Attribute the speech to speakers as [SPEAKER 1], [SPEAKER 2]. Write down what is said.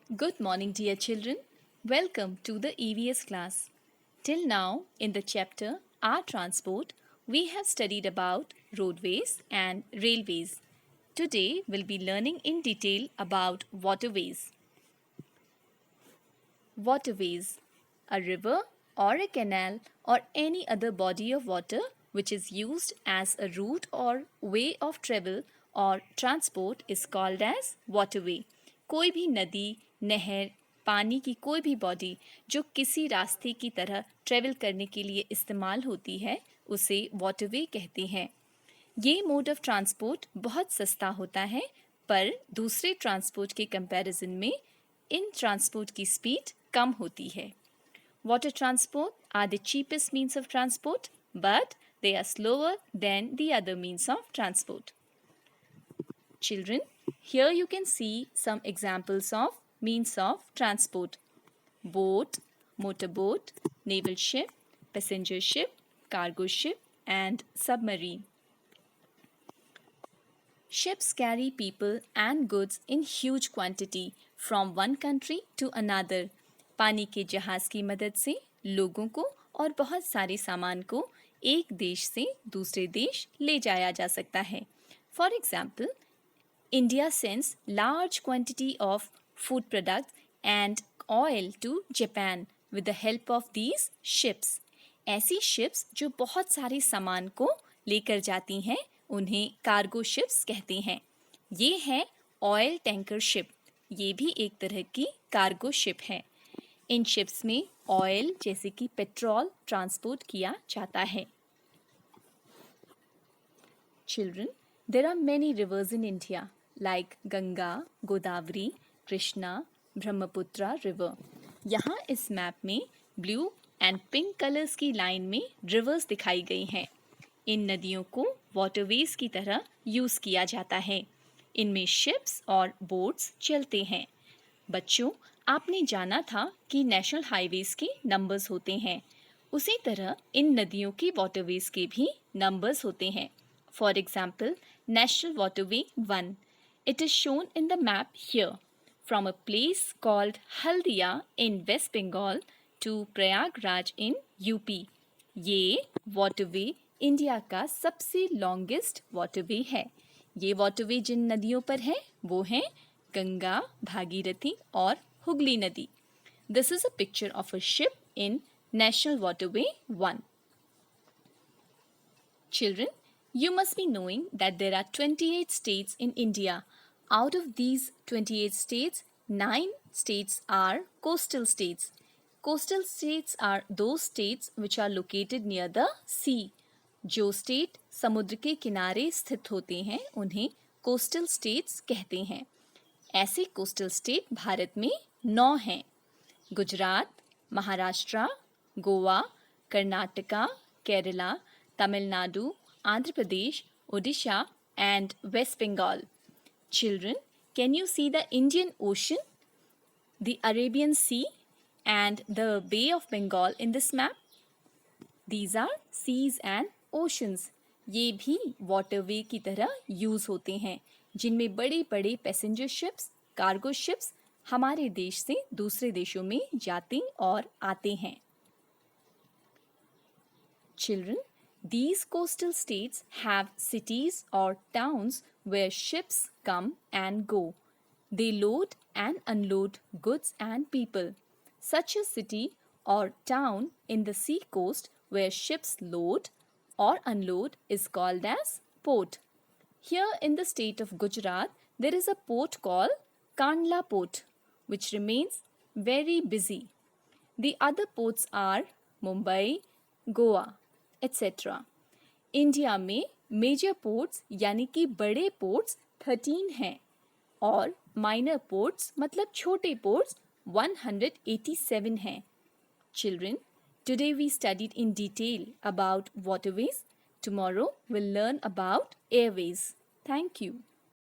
[SPEAKER 1] Good morning, dear children. Welcome to the EVS class. Till now, in the chapter Our Transport, we have studied about roadways and railways. Today, we'll be learning in detail about waterways. Waterways, a river or a canal or any other body of water which is used as a route or way of travel or transport is called as waterway. कोई भी नदी, नहर, पानी की कोई भी body जो किसी रास्ते की तरह ट्रेवल करने के लिए इस्तेमाल होती है उसे वाटरवे कहते हैं। ये मोड ऑफ ट्रांसपोर्ट बहुत सस्ता होता है, पर दूसरे ट्रांसपोर्ट के कंपैरिजन में इन ट्रांसपोर्ट की स्पीड कम होती है। Water transport are the cheapest means of transport, but they are slower than the other means of transport. Children, here you can see some examples of means of transport. Boat, motorboat, naval ship, passenger ship, cargo ship, and submarine. Ships carry people and goods in huge quantity from one country to another. पानी के जहाज की मदद से लोगों को और बहुत सारे सामान को एक देश से दूसरे देश ले जाया जा सकता है। For example, India sends large quantity of food products and oil to Japan with the help of these ships. ऐसी ships जो बहुत सारे सामान को लेकर जाती हैं उन्हें कार्गो शिप्स कहते हैं। ये है ऑयल टैंकर शिप, ये भी एक तरह की कार्गो शिप है। इन शिप्स में ऑयल जैसे कि पेट्रोल ट्रांसपोर्ट किया जाता है। Children, there are many rivers in India like Ganga, Godavari, Krishna, Brahmaputra river. यहाँ इस मैप में ब्लू एंड पिंक कलर्स की लाइन में रिवर्स दिखाई गई हैं। इन नदियों को वाटरवेज की तरह यूज़ किया जाता है। इनमें शिप्स और बोट्स चलते हैं। बच्चों, आपने जाना था कि नेशनल हाईवेज के नंबर्स होते हैं, उसी तरह इन नदियों की वाटरवेज के भी नंबर्स होते हैं। For example, national waterway 1, it is shown in the map here from a place called Haldia in West Bengal to Prayagraj in UP. ये वाटरवे इंडिया का सबसे लॉन्गेस्ट वाटरवे है। ये वाटरवे जिन नदियों पर है वो हैं गंगा, भागीरथी और हुगली नदी। This is a picture of a ship in National Waterway 1. Children, you must be knowing that there are 28 states in India. Out of these 28 states, 9 states are coastal states. Coastal states are those states which are located near the sea. जो state समुद्र के किनारे स्थित होते हैं उन्हें coastal states कहते हैं। ऐसे कोस्टल स्टेट भारत में 9 हैं। Gujarat, Maharashtra, Goa, Karnataka, Kerala, Tamil Nadu, Andhra Pradesh, Odisha and West Bengal. Children, can you see the Indian Ocean, the Arabian Sea and the Bay of Bengal in this map? These are seas and oceans. ये भी वाटरवे की तरह use होते हैं, जिनमें बड़े बड़े पैसेंजर शिप्स, कार्गो शिप्स हमारे देश से दूसरे देशों में जाते और आते हैं। Children, these coastal states have cities or towns where ships come and go. They load and unload goods and people. Such a city or town in the sea coast where ships load or unload is called as port. Here in the state of Gujarat, there is a port called Kandla Port, which remains very busy. The other ports are Mumbai, Goa, etc. India में major ports यानी कि बड़े ports 13 हैं और minor ports मतलब छोटे ports 187 हैं। Children, today we studied in detail about waterways. Tomorrow we'll learn about airways. Thank you.